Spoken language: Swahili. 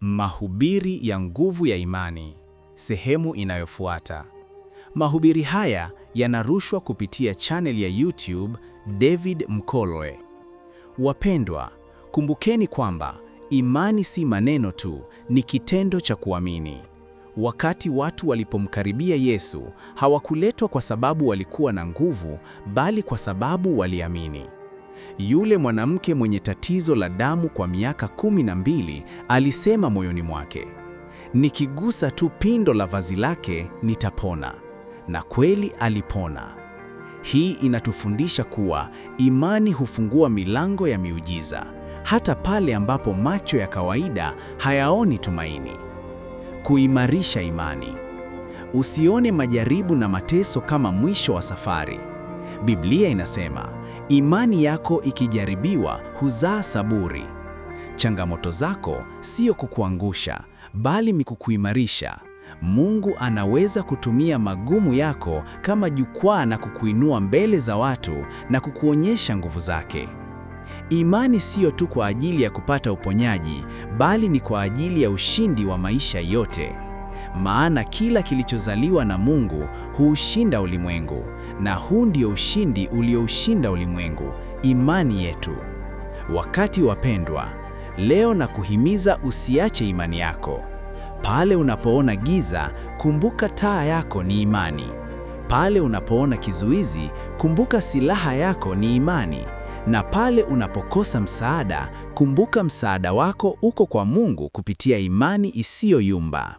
Mahubiri ya nguvu ya imani, sehemu inayofuata. Mahubiri haya yanarushwa kupitia channel ya YouTube David Mkolwe. Wapendwa, kumbukeni kwamba imani si maneno tu, ni kitendo cha kuamini. Wakati watu walipomkaribia Yesu, hawakuletwa kwa sababu walikuwa na nguvu, bali kwa sababu waliamini. Yule mwanamke mwenye tatizo la damu kwa miaka 12 alisema moyoni mwake, nikigusa tu pindo la vazi lake nitapona. Na kweli alipona. Hii inatufundisha kuwa imani hufungua milango ya miujiza, hata pale ambapo macho ya kawaida hayaoni tumaini. Kuimarisha imani. Usione majaribu na mateso kama mwisho wa safari. Biblia inasema, imani yako ikijaribiwa huzaa saburi. Changamoto zako sio kukuangusha, bali ni kukuimarisha. Mungu anaweza kutumia magumu yako kama jukwaa na kukuinua mbele za watu na kukuonyesha nguvu zake. Imani sio tu kwa ajili ya kupata uponyaji, bali ni kwa ajili ya ushindi wa maisha yote. Maana kila kilichozaliwa na Mungu huushinda ulimwengu, na huu ndio ushindi ulioushinda ulimwengu, imani yetu. Wakati wapendwa, leo na kuhimiza usiache imani yako. Pale unapoona giza, kumbuka taa yako ni imani. Pale unapoona kizuizi, kumbuka silaha yako ni imani. Na pale unapokosa msaada, kumbuka msaada wako uko kwa Mungu kupitia imani isiyoyumba.